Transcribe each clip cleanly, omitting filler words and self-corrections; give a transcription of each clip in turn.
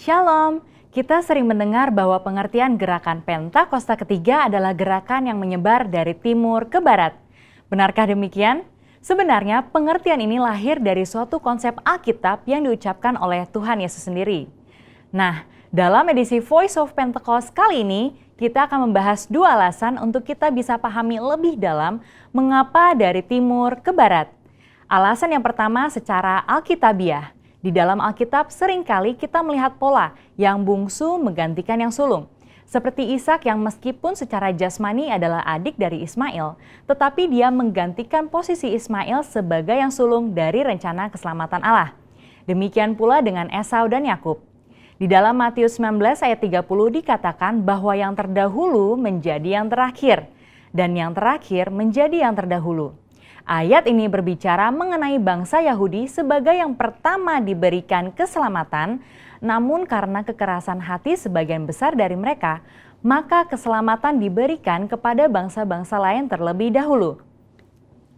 Shalom, kita sering mendengar bahwa pengertian gerakan Pentakosta ketiga adalah gerakan yang menyebar dari timur ke barat. Benarkah demikian? Sebenarnya pengertian ini lahir dari suatu konsep Alkitab yang diucapkan oleh Tuhan Yesus sendiri. Nah, dalam edisi Voice of Pentecost kali ini, kita akan membahas dua alasan untuk kita bisa pahami lebih dalam mengapa dari timur ke barat. Alasan yang pertama secara alkitabiah. Di dalam Alkitab seringkali kita melihat pola yang bungsu menggantikan yang sulung. Seperti Ishak yang meskipun secara jasmani adalah adik dari Ismail, tetapi dia menggantikan posisi Ismail sebagai yang sulung dari rencana keselamatan Allah. Demikian pula dengan Esau dan Yakub. Di dalam Matius 19 ayat 30 dikatakan bahwa yang terdahulu menjadi yang terakhir, dan yang terakhir menjadi yang terdahulu. Ayat ini berbicara mengenai bangsa Yahudi sebagai yang pertama diberikan keselamatan, namun karena kekerasan hati sebagian besar dari mereka, maka keselamatan diberikan kepada bangsa-bangsa lain terlebih dahulu.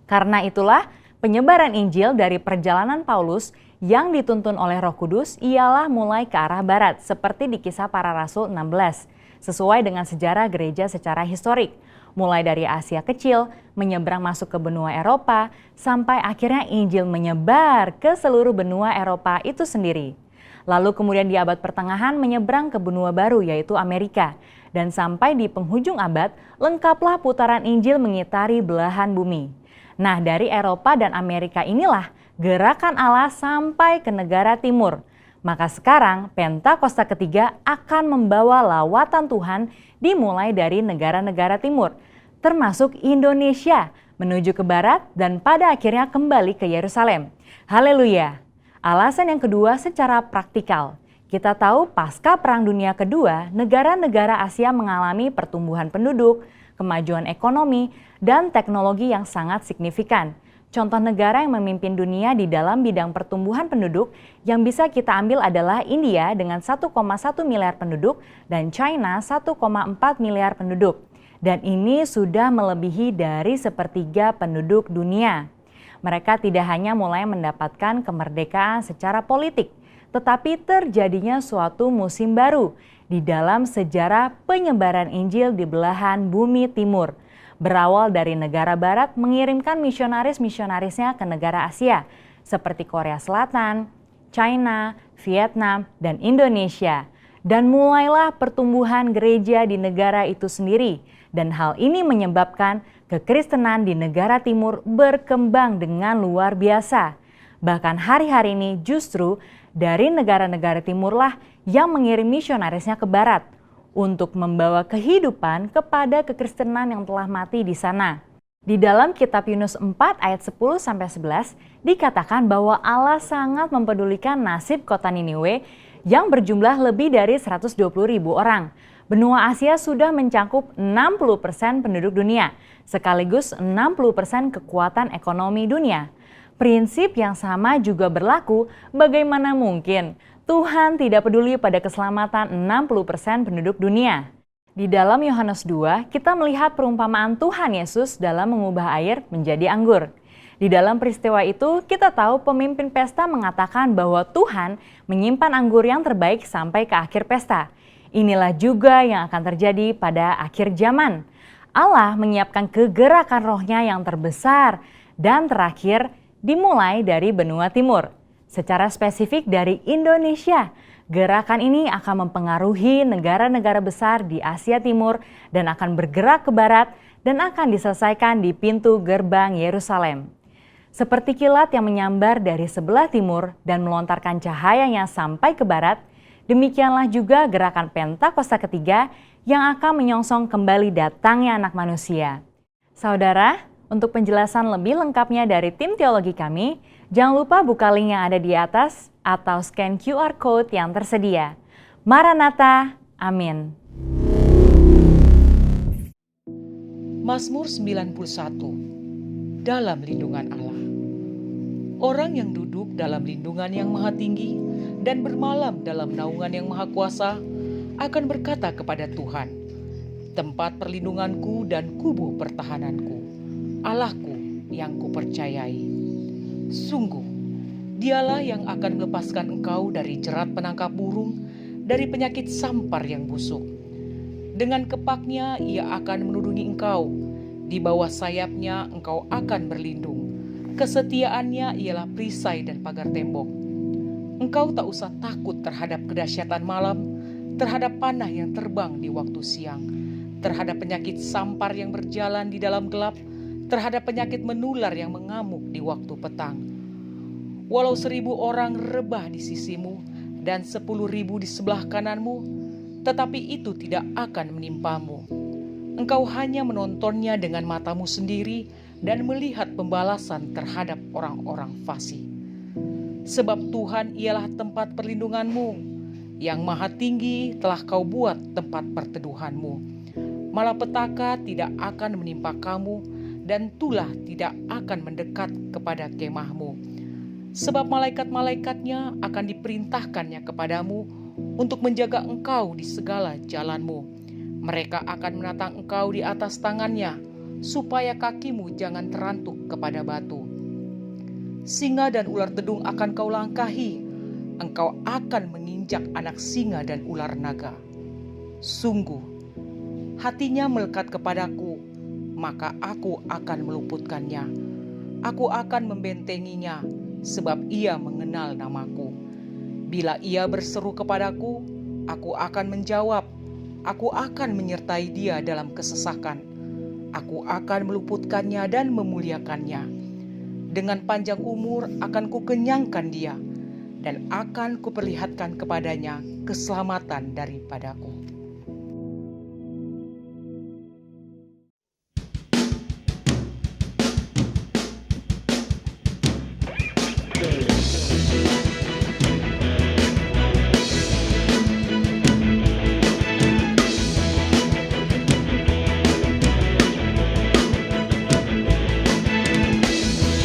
Karena itulah penyebaran Injil dari perjalanan Paulus yang dituntun oleh Roh Kudus ialah mulai ke arah barat, seperti di Kisah Para Rasul 16, sesuai dengan sejarah gereja secara historik. Mulai dari Asia Kecil, menyeberang masuk ke benua Eropa, sampai akhirnya Injil menyebar ke seluruh benua Eropa itu sendiri. Lalu kemudian di abad pertengahan menyeberang ke benua baru yaitu Amerika. Dan sampai di penghujung abad, lengkaplah putaran Injil mengitari belahan bumi. Nah, dari Eropa dan Amerika inilah gerakan Allah sampai ke negara timur. Maka sekarang Pentakosta ketiga akan membawa lawatan Tuhan dimulai dari negara-negara timur, termasuk Indonesia, menuju ke barat dan pada akhirnya kembali ke Yerusalem. Haleluya! Alasan yang kedua secara praktikal. Kita tahu pasca Perang Dunia Kedua, negara-negara Asia mengalami pertumbuhan penduduk, kemajuan ekonomi, dan teknologi yang sangat signifikan. Contoh negara yang memimpin dunia di dalam bidang pertumbuhan penduduk yang bisa kita ambil adalah India dengan 1,1 miliar penduduk dan China 1,4 miliar penduduk. Dan ini sudah melebihi dari sepertiga penduduk dunia. Mereka tidak hanya mulai mendapatkan kemerdekaan secara politik, tetapi terjadinya suatu musim baru di dalam sejarah penyebaran Injil di belahan bumi timur. Berawal dari negara barat mengirimkan misionaris-misionarisnya ke negara Asia seperti Korea Selatan, China, Vietnam, dan Indonesia. Dan mulailah pertumbuhan gereja di negara itu sendiri. Dan hal ini menyebabkan kekristenan di negara timur berkembang dengan luar biasa. Bahkan hari-hari ini justru dari negara-negara timurlah yang mengirim misionarisnya ke barat untuk membawa kehidupan kepada kekristenan yang telah mati di sana. Di dalam kitab Yunus 4 ayat 10-11 dikatakan bahwa Allah sangat mempedulikan nasib kota Niniwe yang berjumlah lebih dari 120.000 orang. Benua Asia sudah mencakup 60% penduduk dunia, sekaligus 60% kekuatan ekonomi dunia. Prinsip yang sama juga berlaku, bagaimana mungkin Tuhan tidak peduli pada keselamatan 60% penduduk dunia. Di dalam Yohanes 2, kita melihat perumpamaan Tuhan Yesus dalam mengubah air menjadi anggur. Di dalam peristiwa itu, kita tahu pemimpin pesta mengatakan bahwa Tuhan menyimpan anggur yang terbaik sampai ke akhir pesta. Inilah juga yang akan terjadi pada akhir zaman. Allah menyiapkan kegerakan rohnya yang terbesar dan terakhir dimulai dari benua timur. Secara spesifik dari Indonesia, gerakan ini akan mempengaruhi negara-negara besar di Asia Timur dan akan bergerak ke barat dan akan diselesaikan di pintu gerbang Yerusalem. Seperti kilat yang menyambar dari sebelah timur dan melontarkan cahayanya sampai ke barat, demikianlah juga gerakan Pentakosta ketiga yang akan menyongsong kembali datangnya Anak Manusia. Saudara, untuk penjelasan lebih lengkapnya dari tim teologi kami, jangan lupa buka link yang ada di atas atau scan QR Code yang tersedia. Maranatha, amin. Mazmur 91, dalam lindungan Allah. Orang yang duduk dalam lindungan yang maha tinggi dan bermalam dalam naungan yang maha kuasa akan berkata kepada Tuhan, tempat perlindunganku dan kubu pertahananku, Allahku yang kupercayai. Sungguh, dialah yang akan melepaskan engkau dari jerat penangkap burung dari penyakit sampar yang busuk. Dengan kepaknya ia akan menudungi engkau, di bawah sayapnya engkau akan berlindung. Kesetiaannya ialah perisai dan pagar tembok. Engkau tak usah takut terhadap kedahsyatan malam, terhadap panah yang terbang di waktu siang, terhadap penyakit sampar yang berjalan di dalam gelap, terhadap penyakit menular yang mengamuk di waktu petang. Walau 1.000 orang rebah di sisimu dan 10.000 di sebelah kananmu, tetapi itu tidak akan menimpamu. Engkau hanya menontonnya dengan matamu sendiri dan melihat pembalasan terhadap orang-orang fasik. Sebab Tuhan ialah tempat perlindunganmu, yang maha tinggi telah kau buat tempat perteduhanmu. Malapetaka tidak akan menimpa kamu, dan tulah tidak akan mendekat kepada kemahmu. Sebab malaikat-malaikatnya akan diperintahkannya kepadamu untuk menjaga engkau di segala jalanmu. Mereka akan menatang engkau di atas tangannya, supaya kakimu jangan terantuk kepada batu. Singa dan ular dedung akan kau langkahi, engkau akan menginjak anak singa dan ular naga. Sungguh, hatinya melekat kepadaku, maka aku akan meluputkannya. Aku akan membentenginya, sebab ia mengenal namaku. Bila ia berseru kepadaku, aku akan menjawab. Aku akan menyertai dia dalam kesesakan. Aku akan meluputkannya dan memuliakannya. Dengan panjang umur akan kukenyangkan dia, dan akan kuperlihatkan kepadanya keselamatan daripadaku.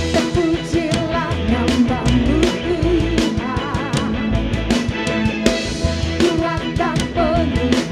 Terpujilah namamu Tuhan, Tuhan tak penuh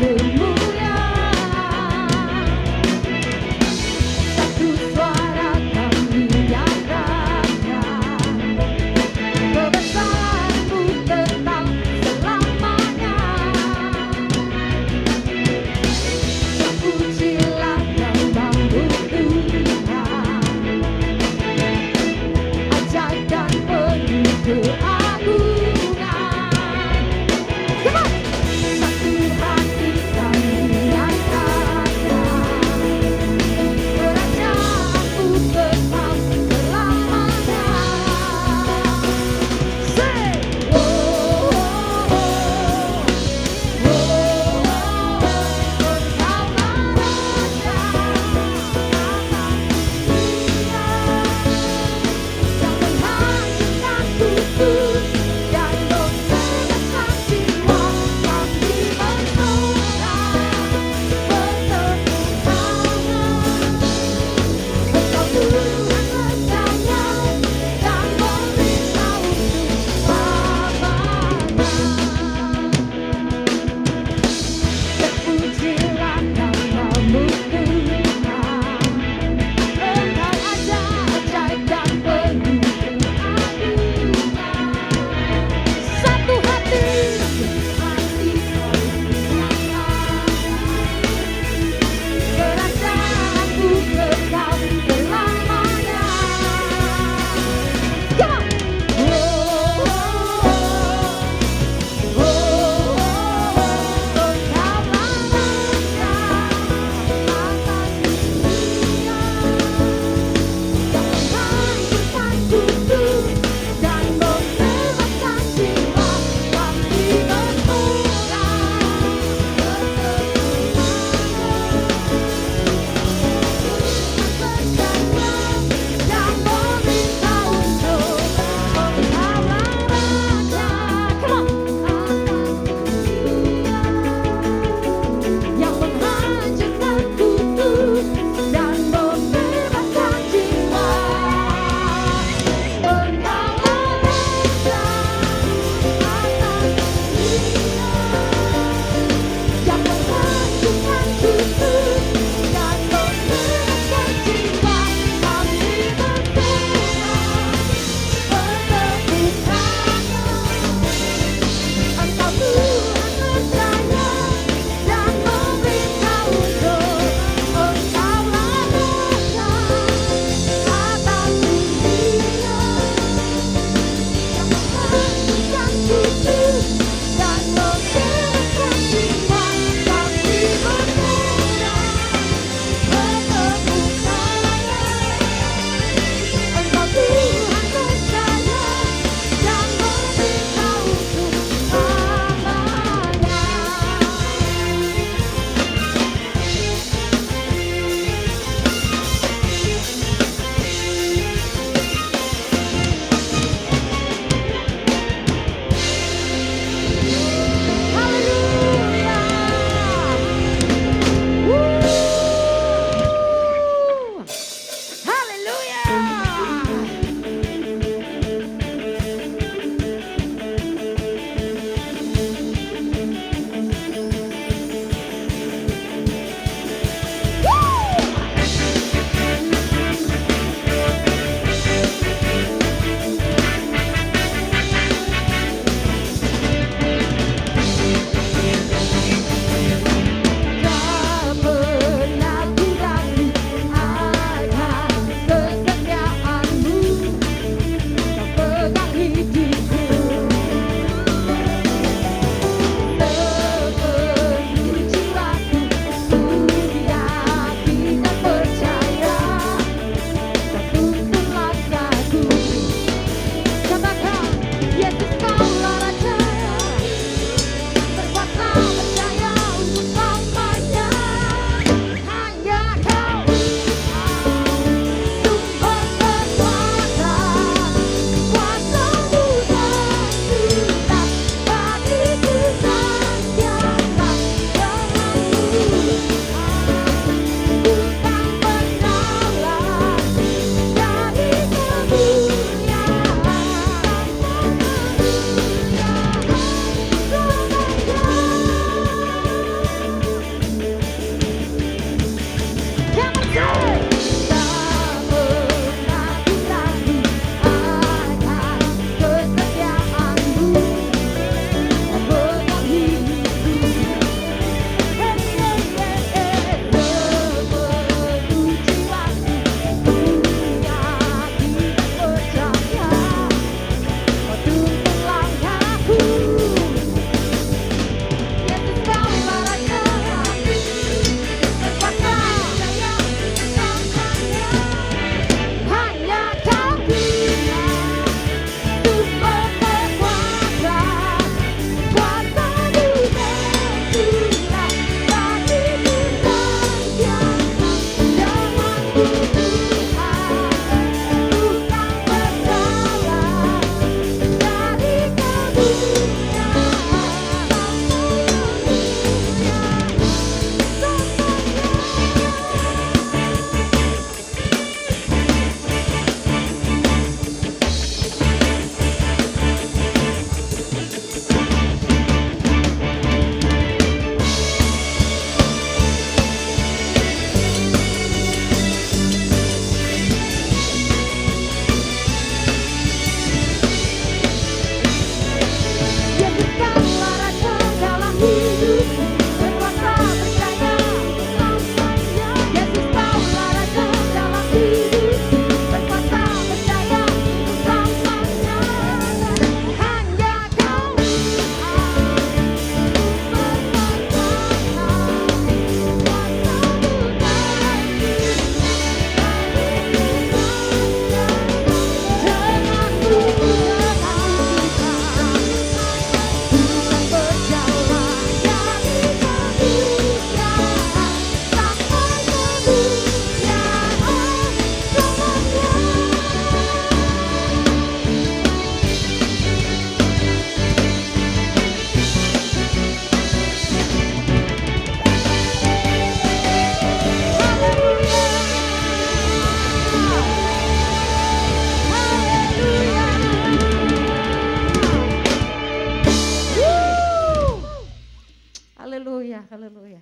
Haleluya, haleluya.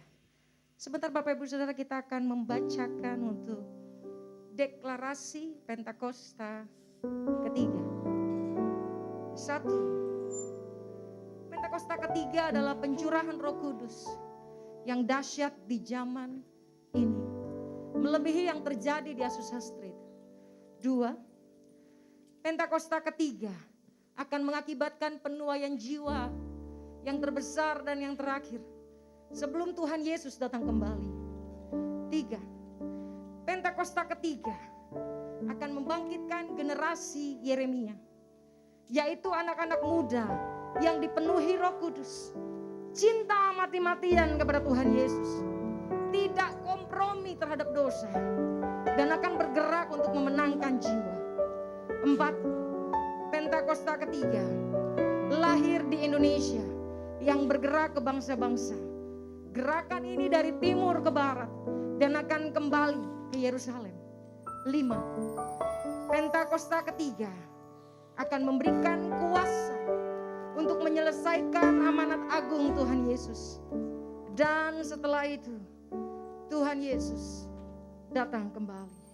Sebentar Bapak Ibu Saudara, kita akan membacakan untuk deklarasi Pentakosta ketiga. 1. Pentakosta ketiga adalah pencurahan Roh Kudus yang dahsyat di zaman ini, melebihi yang terjadi di Azusa Street. 2. Pentakosta ketiga akan mengakibatkan penuaian jiwa yang terbesar dan yang terakhir sebelum Tuhan Yesus datang kembali. 3. Pentakosta ketiga akan membangkitkan generasi Yeremia, yaitu anak-anak muda yang dipenuhi Roh Kudus, cinta mati-matian kepada Tuhan Yesus, tidak kompromi terhadap dosa, dan akan bergerak untuk memenangkan jiwa. 4. Pentakosta ketiga lahir di Indonesia yang bergerak ke bangsa-bangsa. Gerakan ini dari timur ke barat dan akan kembali ke Yerusalem. 5. Pentakosta ketiga akan memberikan kuasa untuk menyelesaikan amanat agung Tuhan Yesus. Dan setelah itu Tuhan Yesus datang kembali.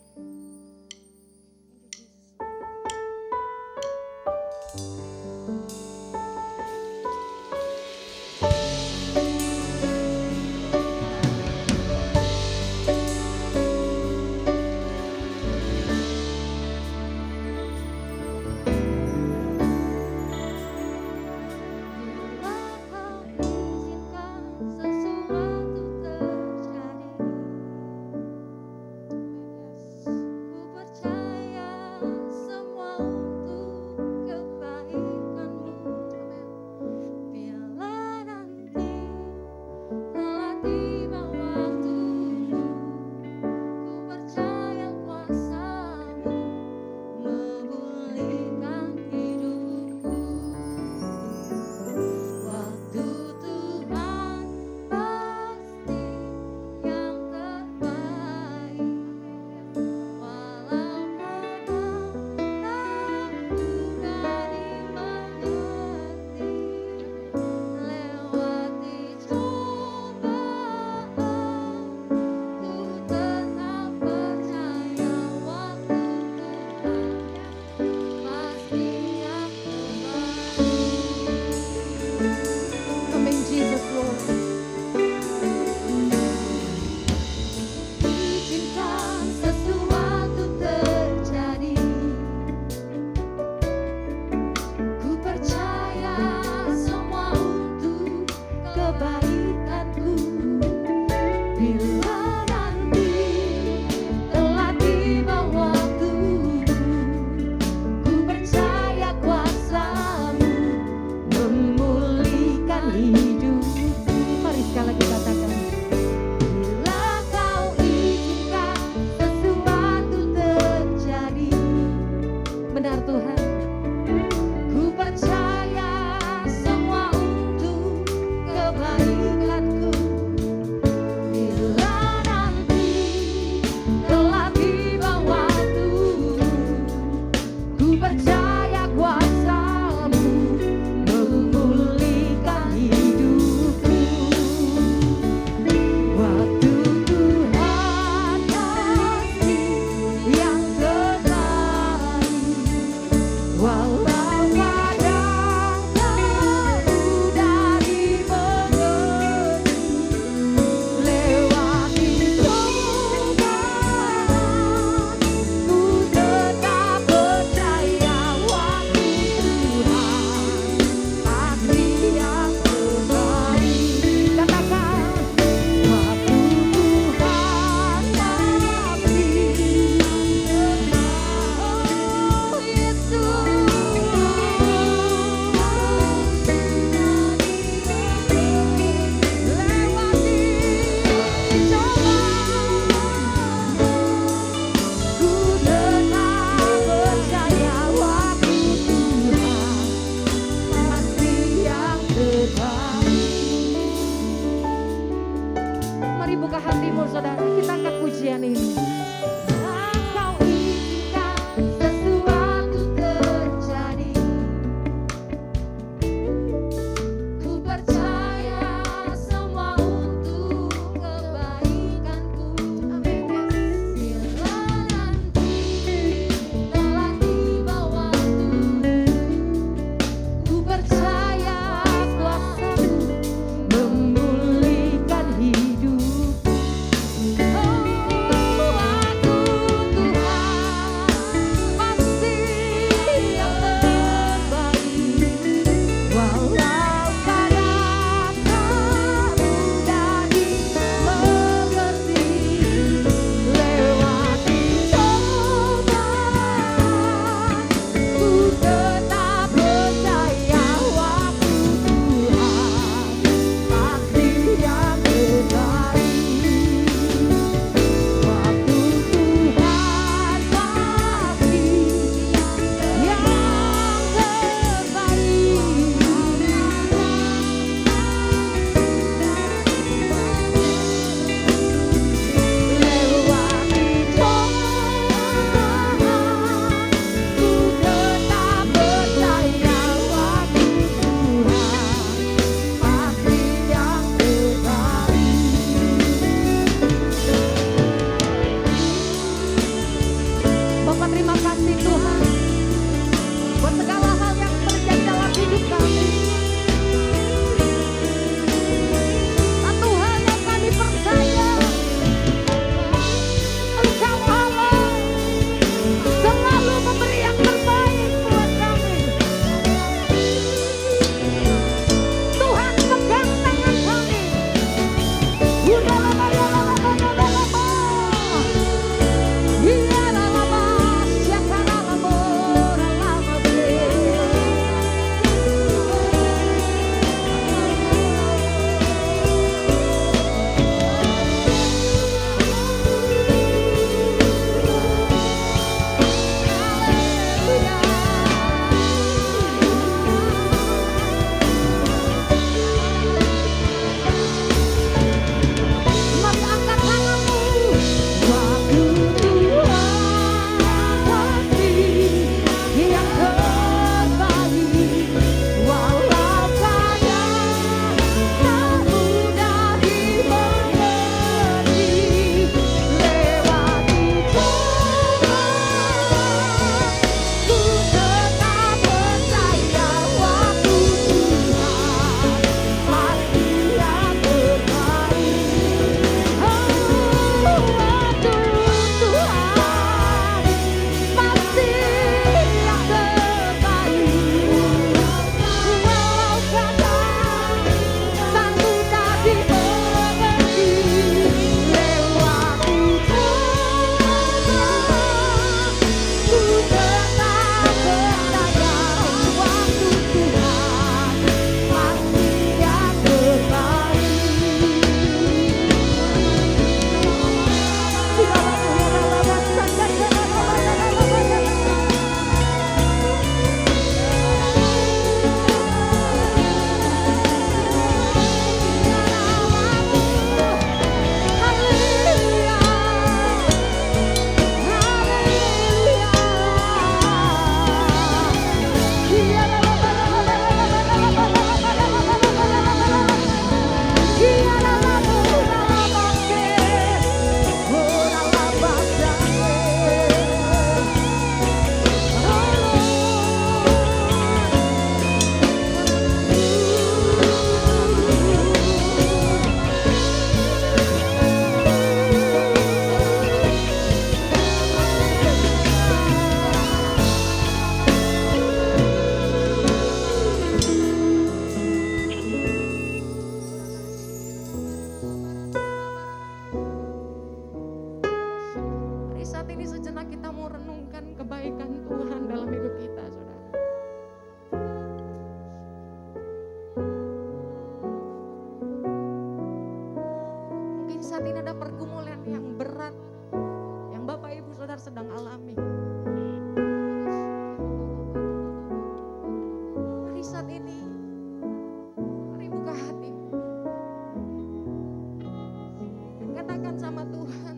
sama Tuhan,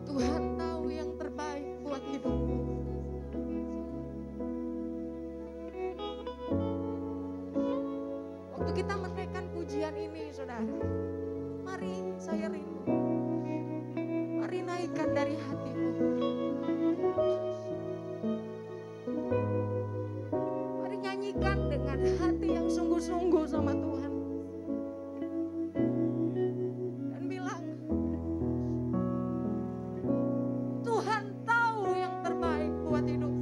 Tuhan tahu yang terbaik buat hidupmu. Waktu kita menaikkan pujian ini, saudara, mari saya rindu, mari naikkan dari hatimu. Mari nyanyikan dengan hati yang sungguh-sungguh sama Tuhan. Dan bilang, Tuhan tahu yang terbaik buat hidup.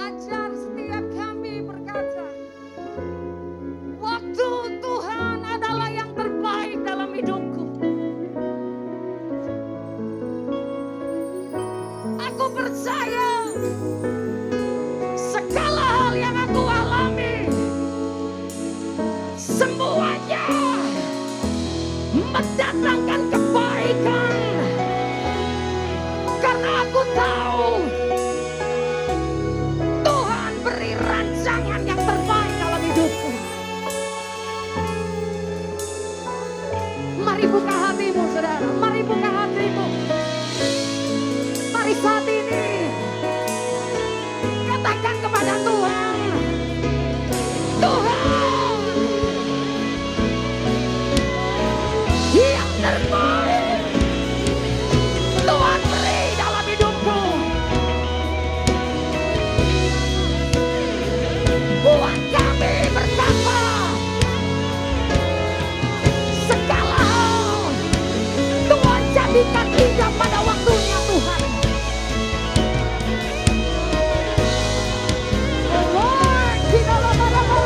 Ajar setiap kami berkata, waktu Tuhan adalah yang terbaik dalam hidupku. Aku percaya segala hal yang aku alami, semuanya mendatangkan kebaikan. Karena aku tahu Tuhan beri rancangan yang terbaik dalam hidupku. Mari buka hatimu, saudara. Mari buka hatimu. Mari saat ini katakan kepada Tuhan, Tuhan yang terbaik Tuhan beri dalam hidupku. Buat kami bersama segala hal Tuhan jadikan indah pada waktunya, Tuhan. Oh Lord, kita lama-lama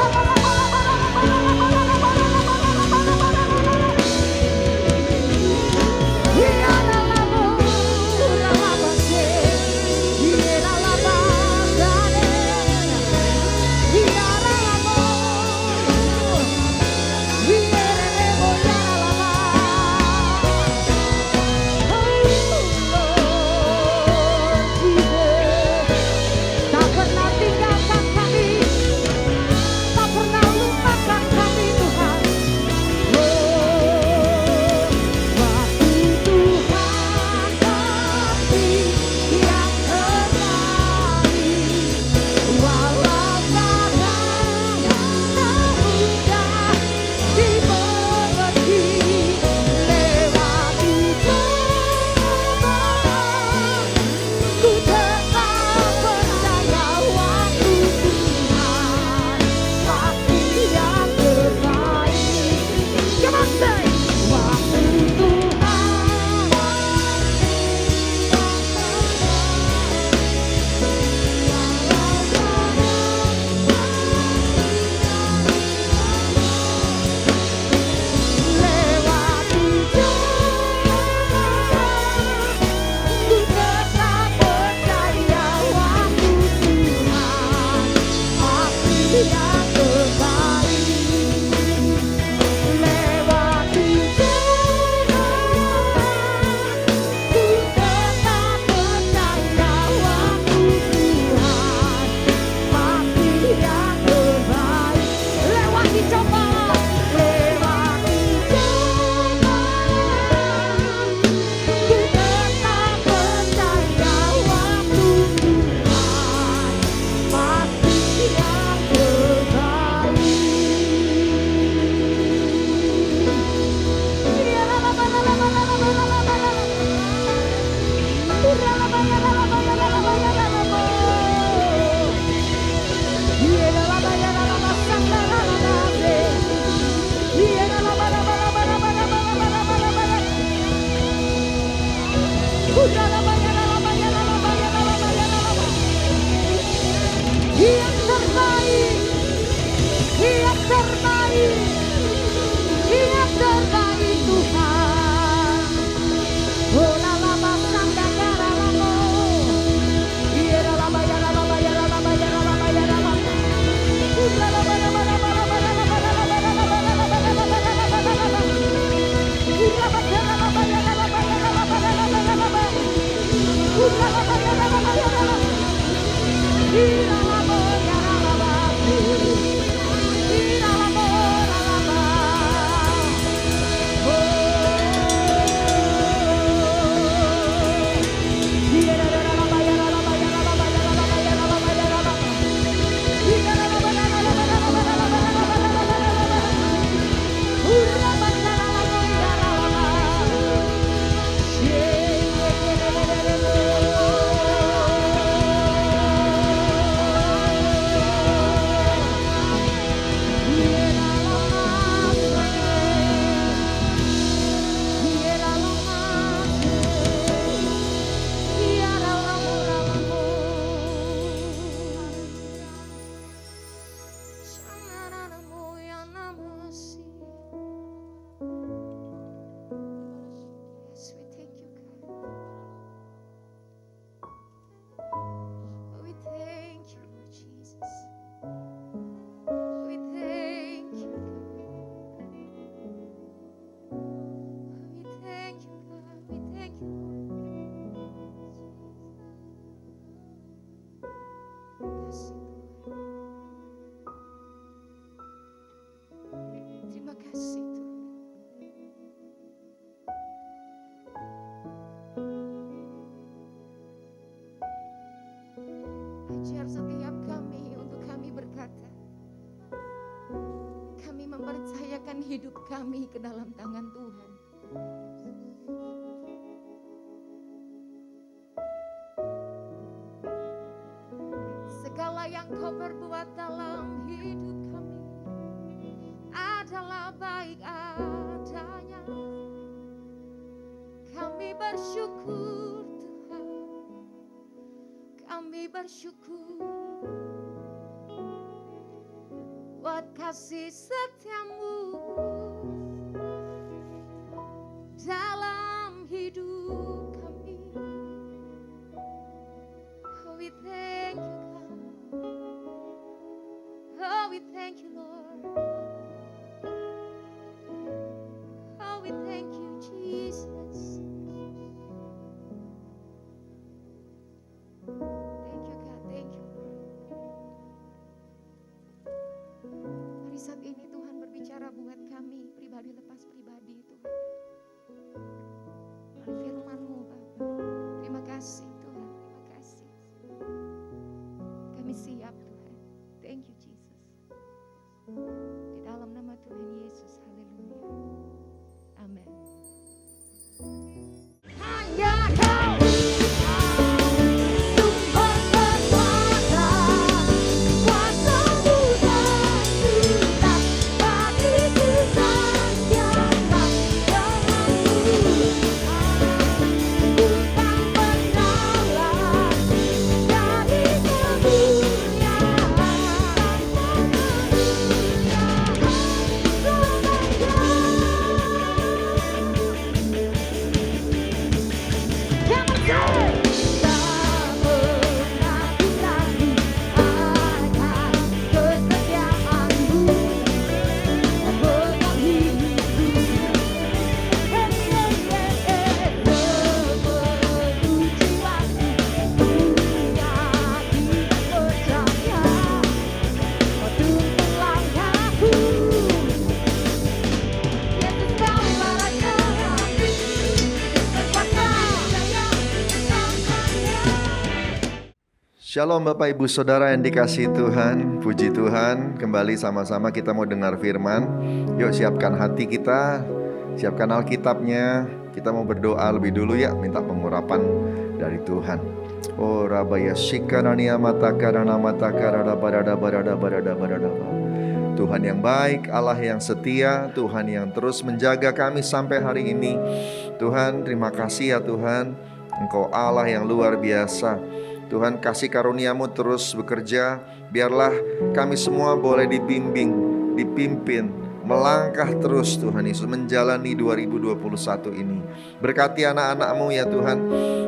Kasih Tuhan. Terima kasih Tuhan. Ajar setiap kami untuk kami berkata, kami mempercayakan hidup kami ke dalam tangan Tuhan. Segala yang kau perbuat dalam hidup kami adalah baik adanya. Kami bersyukur Tuhan, kami bersyukur buat kasih setiamu dalam hidup kami. Oh, we thank you God. Oh, we thank you Lord. Oh, we thank you Jesus. Thank you God, thank you Lord. Hari saat ini Tuhan berbicara buat kami pribadi lepas pribadi Tuhan. Melalui firman-Mu Bapa. Terima kasih Tuhan, terima kasih. Kami siap Tuhan. Thank you Jesus. Di dalam nama Tuhan Yesus, haleluya. Amin. Hanya Kau sumber kekuatan, kuasa-Mu dan surat bagiku setialah Tuhan. Bukan penolong dari kemuliaan Shalom Bapak Ibu Saudara yang dikasihi Tuhan, puji Tuhan. Kembali sama-sama kita mau dengar firman. Yuk siapkan hati kita, siapkan Alkitabnya. Kita mau berdoa lebih dulu ya, minta pengurapan dari Tuhan. Oh Rabaya Shikanania Matakarana Matakarada Barada Barada Barada Barada. Tuhan yang baik, Allah yang setia, Tuhan yang terus menjaga kami sampai hari ini. Tuhan, terima kasih ya Tuhan, Engkau Allah yang luar biasa. Tuhan, kasih karunia-Mu terus bekerja. Biarlah kami semua boleh dibimbing, dipimpin, melangkah terus Tuhan Yesus menjalani 2021 ini. Berkati anak-anak-Mu ya Tuhan.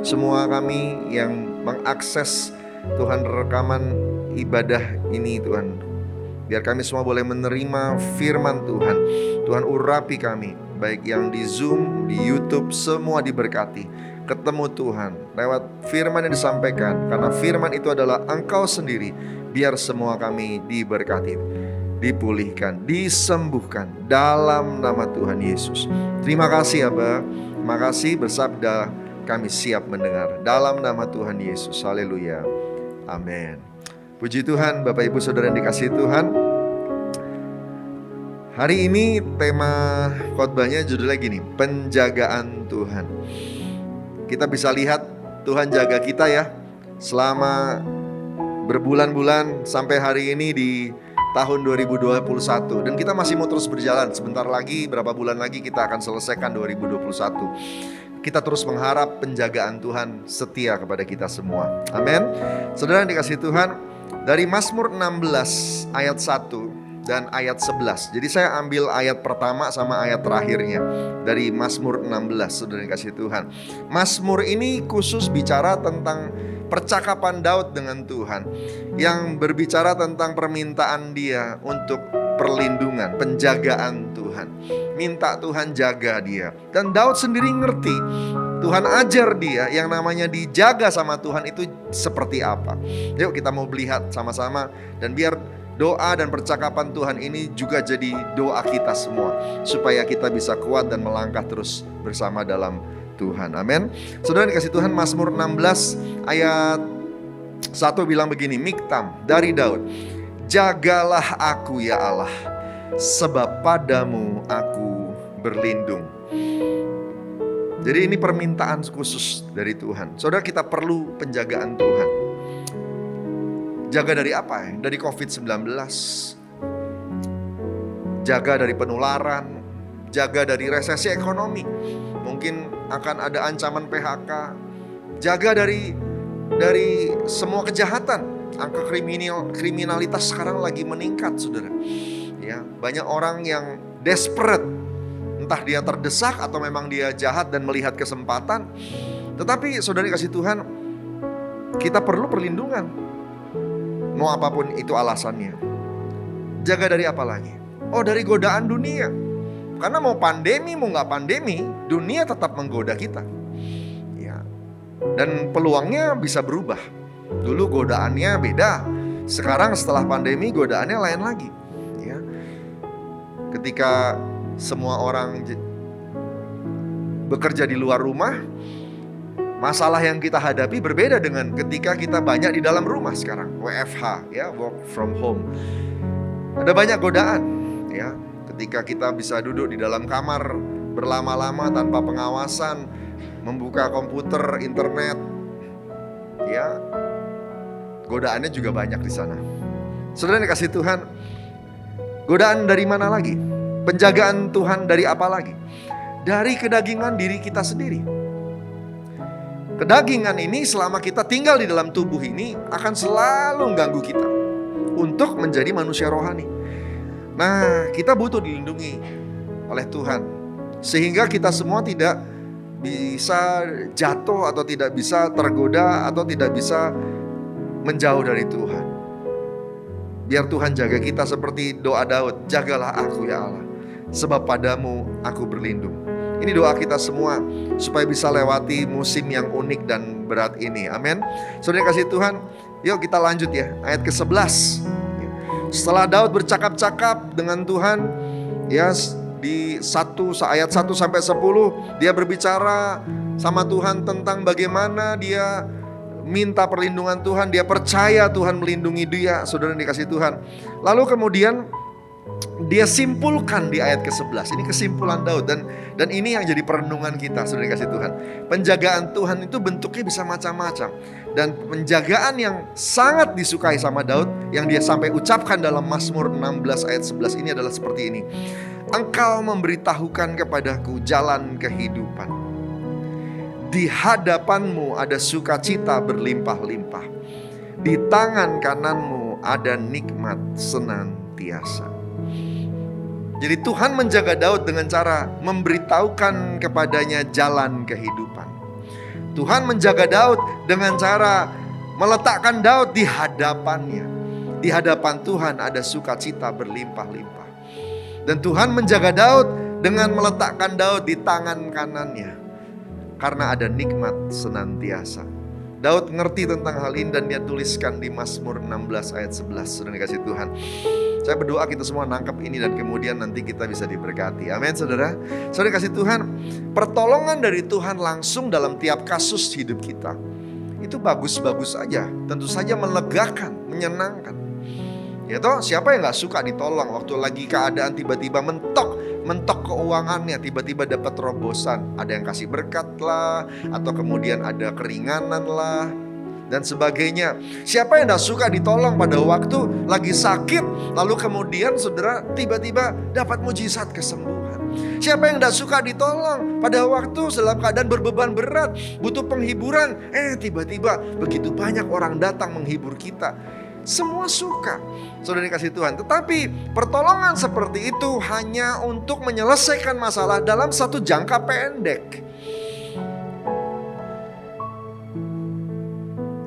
Semua kami yang mengakses Tuhan rekaman ibadah ini Tuhan. Biar kami semua boleh menerima firman Tuhan. Tuhan urapi kami, baik yang di Zoom, di YouTube, semua diberkati. Ketemu Tuhan lewat firman yang disampaikan, karena firman itu adalah Engkau sendiri. Biar semua kami diberkati, dipulihkan, disembuhkan dalam nama Tuhan Yesus. Terima kasih Aba, terima kasih, bersabda kami siap mendengar dalam nama Tuhan Yesus. Haleluya, amin. Puji Tuhan. Bapak Ibu Saudara yang dikasihi Tuhan, hari ini tema khotbahnya judulnya gini, penjagaan Tuhan. Kita bisa lihat Tuhan jaga kita ya selama berbulan-bulan sampai hari ini di tahun 2021. Dan kita masih mau terus berjalan. Sebentar lagi, berapa bulan lagi kita akan selesaikan 2021. Kita terus mengharap penjagaan Tuhan setia kepada kita semua. Amin. Saudara yang dikasihi Tuhan, dari Mazmur 16 ayat 1 dan ayat 11. Jadi saya ambil ayat pertama sama ayat terakhirnya dari Mazmur 16, saudara yang dikasihi Tuhan. Mazmur ini khusus bicara tentang percakapan Daud dengan Tuhan, yang berbicara tentang permintaan dia untuk perlindungan, penjagaan Tuhan. Minta Tuhan jaga dia. Dan Daud sendiri ngerti Tuhan ajar dia yang namanya dijaga sama Tuhan itu seperti apa. Yuk kita mau melihat sama-sama, dan biar doa dan percakapan Tuhan ini juga jadi doa kita semua, supaya kita bisa kuat dan melangkah terus bersama dalam Tuhan. Amin. Saudara dikasih Tuhan, Mazmur 16 ayat 1 bilang begini, Miktam dari Daud, jagalah aku ya Allah, sebab padamu aku berlindung. Jadi ini permintaan khusus dari Tuhan. Saudara, kita perlu penjagaan Tuhan. Jaga dari apa ya? Dari COVID-19. Jaga dari penularan. Jaga dari resesi ekonomi. Mungkin akan ada ancaman PHK. Jaga dari semua kejahatan. Angka kriminalitas sekarang lagi meningkat, saudara. Ya, banyak orang yang desperate. Entah dia terdesak atau memang dia jahat dan melihat kesempatan. Tetapi saudara kasih Tuhan, kita perlu perlindungan. Mau apapun itu alasannya. Jaga dari apa lagi? Oh, dari godaan dunia. Karena mau pandemi, mau gak pandemi, dunia tetap menggoda kita. Ya. Dan peluangnya bisa berubah. Dulu godaannya beda. Sekarang setelah pandemi godaannya lain lagi. Ya. Ketika semua orang bekerja di luar rumah, masalah yang kita hadapi berbeda dengan ketika kita banyak di dalam rumah sekarang, WFH, ya, work from home. Ada banyak godaan, ya. Ketika kita bisa duduk di dalam kamar berlama-lama tanpa pengawasan, membuka komputer, internet, ya, godaannya juga banyak di sana. Saudara yang dikasih Tuhan, godaan dari mana lagi? Penjagaan Tuhan dari apa lagi? Dari kedagingan diri kita sendiri. Kedagingan ini selama kita tinggal di dalam tubuh ini akan selalu mengganggu kita untuk menjadi manusia rohani. Nah, kita butuh dilindungi oleh Tuhan, sehingga kita semua tidak bisa jatuh atau tidak bisa tergoda atau tidak bisa menjauh dari Tuhan. Biar Tuhan jaga kita seperti doa Daud, jagalah aku ya Allah, sebab padamu aku berlindung. Ini doa kita semua supaya bisa lewati musim yang unik dan berat ini. Amin. Saudara kasih Tuhan, yuk kita lanjut ya, ayat ke-11. Setelah Daud bercakap-cakap dengan Tuhan, ya, di ayat 1 sampai 10, dia berbicara sama Tuhan tentang bagaimana dia minta perlindungan Tuhan, dia percaya Tuhan melindungi dia, saudara yang dikasih Tuhan. Lalu kemudian dia simpulkan di ayat ke-11. Ini kesimpulan Daud, dan ini yang jadi perenungan kita, saudara yang dikasih Tuhan. Penjagaan Tuhan itu bentuknya bisa macam-macam. Dan penjagaan yang sangat disukai sama Daud, yang dia sampai ucapkan dalam Mazmur 16 ayat 11 ini adalah seperti ini. Engkau memberitahukan kepadaku jalan kehidupan. Di hadapanmu ada sukacita berlimpah-limpah. Di tangan kananmu ada nikmat senantiasa. Jadi Tuhan menjaga Daud dengan cara memberitahukan kepadanya jalan kehidupan. Tuhan menjaga Daud dengan cara meletakkan Daud di hadapannya. Di hadapan Tuhan ada sukacita berlimpah-limpah. Dan Tuhan menjaga Daud dengan meletakkan Daud di tangan kanannya. Karena ada nikmat senantiasa. Daud ngerti tentang hal ini dan dia tuliskan di Mazmur 16 ayat 11. Sudah dikasih Tuhan. Saya berdoa kita semua nangkep ini dan kemudian nanti kita bisa diberkati. Amin saudara. Saudara kasih Tuhan, pertolongan dari Tuhan langsung dalam tiap kasus hidup kita. Itu bagus-bagus saja. Tentu saja melegakan, menyenangkan. Ya toh, siapa yang gak suka ditolong waktu lagi keadaan tiba-tiba mentok keuangannya, tiba-tiba dapat terobosan. Ada yang kasih berkat lah, atau kemudian ada keringanan lah, dan sebagainya. Siapa yang gak suka ditolong pada waktu lagi sakit, lalu kemudian saudara tiba-tiba dapat mujizat kesembuhan. Siapa yang gak suka ditolong pada waktu dalam keadaan berbeban berat, butuh penghiburan, tiba-tiba begitu banyak orang datang menghibur kita. Semua suka, saudara dikasih Tuhan. Tetapi pertolongan seperti itu hanya untuk menyelesaikan masalah dalam satu jangka pendek.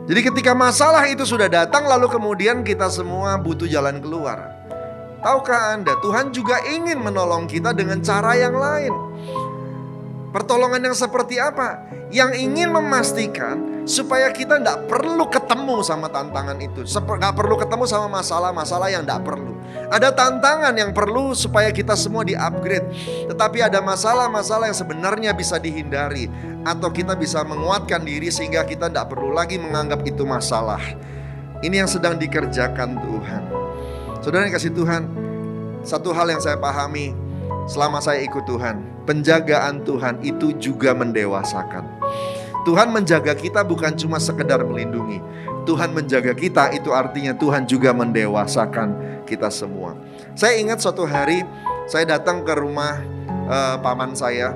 Jadi ketika masalah itu sudah datang, lalu kemudian kita semua butuh jalan keluar. Tahukah Anda, Tuhan juga ingin menolong kita dengan cara yang lain. Pertolongan yang seperti apa? Yang ingin memastikan supaya kita tidak perlu ketemu sama tantangan itu. Nggak perlu ketemu sama masalah-masalah yang tidak perlu. Ada tantangan yang perlu supaya kita semua di-upgrade. Tetapi ada masalah-masalah yang sebenarnya bisa dihindari. Atau kita bisa menguatkan diri sehingga kita tidak perlu lagi menganggap itu masalah. Ini yang sedang dikerjakan Tuhan. Saudara yang kasih Tuhan, satu hal yang saya pahami selama saya ikut Tuhan, penjagaan Tuhan itu juga mendewasakan. Tuhan menjaga kita bukan cuma sekedar melindungi. Tuhan menjaga kita itu artinya Tuhan juga mendewasakan kita semua. Saya ingat suatu hari saya datang ke rumah paman saya.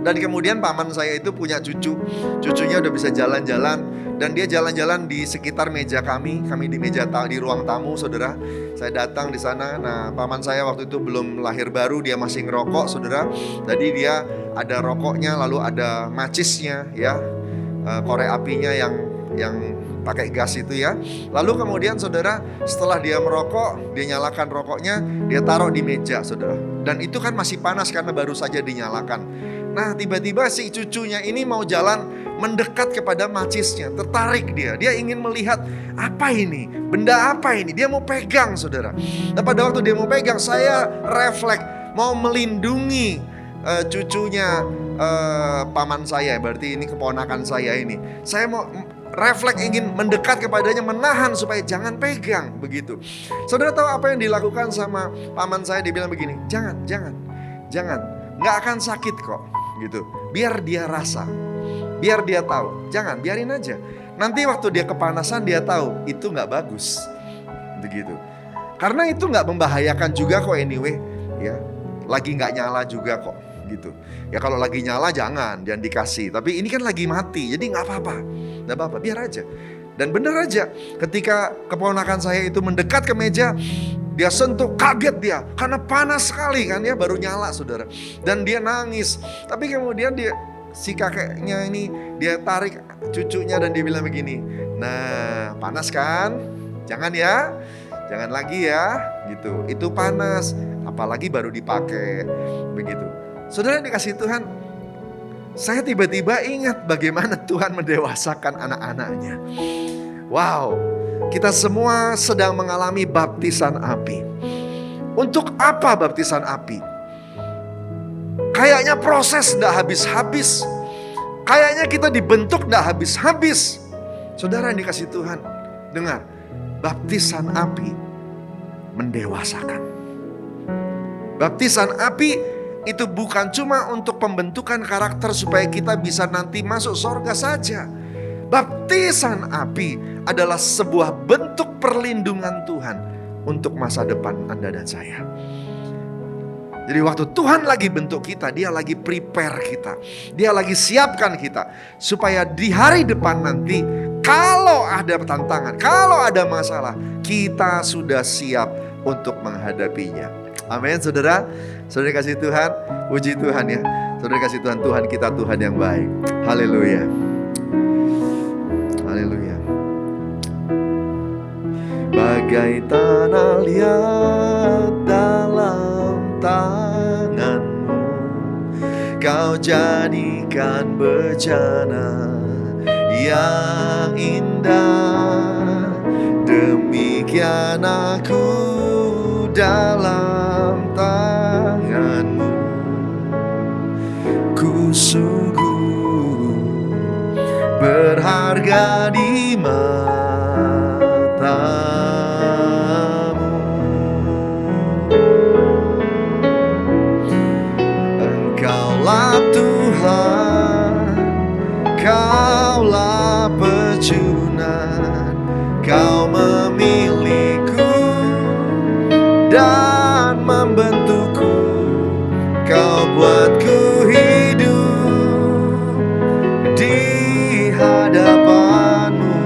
Dan kemudian paman saya itu punya cucu. Cucunya udah bisa jalan-jalan. Dan dia jalan-jalan di sekitar meja kami. Kami di meja di ruang tamu, saudara. Saya datang di sana. Nah, paman saya waktu itu belum lahir baru. Dia masih ngerokok, saudara. Jadi dia ada rokoknya, lalu ada macisnya, ya, korek apinya yang pakai gas itu, ya. Lalu kemudian, saudara, setelah dia merokok, dia nyalakan rokoknya, dia taruh di meja, saudara. Dan itu kan masih panas karena baru saja dinyalakan. Nah, tiba-tiba si cucunya ini mau jalan mendekat kepada macisnya. Tertarik dia. Dia ingin melihat apa ini? Benda apa ini? Dia mau pegang, saudara. Dan pada waktu dia mau pegang, saya refleks mau melindungi cucunya paman saya. Berarti ini keponakan saya ini. Saya mau refleks ingin mendekat kepadanya, menahan supaya jangan pegang, begitu. Saudara tahu apa yang dilakukan sama paman saya? Dia bilang begini, jangan, nggak akan sakit kok, gitu. Biar dia rasa, biar dia tahu. Jangan, biarin aja. Nanti waktu dia kepanasan dia tahu itu nggak bagus, begitu. Karena itu nggak membahayakan juga kok anyway, ya. Lagi nggak nyala juga kok, gitu. Ya kalau lagi nyala jangan dikasih. Tapi ini kan lagi mati, jadi nggak apa-apa, biar aja. Dan benar aja, ketika keponakan saya itu mendekat ke meja, dia sentuh, kaget dia, karena panas sekali kan ya, baru nyala, saudara. Dan dia nangis. Tapi kemudian si kakeknya ini, dia tarik cucunya dan dia bilang begini, nah panas kan? Jangan ya, jangan lagi ya, gitu. Itu panas, apalagi baru dipakai, begitu. Saudara yang dikasihi Tuhan, saya tiba-tiba ingat bagaimana Tuhan mendewasakan anak-anaknya. Wow, kita semua sedang mengalami baptisan api. Untuk apa baptisan api? Kayaknya proses gak habis-habis. Kayaknya kita dibentuk gak habis-habis. Saudara yang dikasihi Tuhan, dengar, baptisan api mendewasakan. Baptisan api itu bukan cuma untuk pembentukan karakter supaya kita bisa nanti masuk surga saja. Baptisan api adalah sebuah bentuk perlindungan Tuhan untuk masa depan Anda dan saya. Jadi waktu Tuhan lagi bentuk kita, Dia lagi prepare kita, Dia lagi siapkan kita, supaya di hari depan nanti kalau ada tantangan, kalau ada masalah, kita sudah siap untuk menghadapinya. Amin, saudara. Saudara kasih Tuhan, puji Tuhan ya. Saudara kasih Tuhan, Tuhan kita Tuhan yang baik. Haleluya. Haleluya. Bagai tanah liat dalam tanganmu, Kau jadikan bejana yang indah. Demikian aku dalam tanganmu, ku sungguh berharga di matamu. Engkaulah Tuhan, Kaulah pejunan, Kau memilihku dan membentukku, Kau buatku hidup di hadapanmu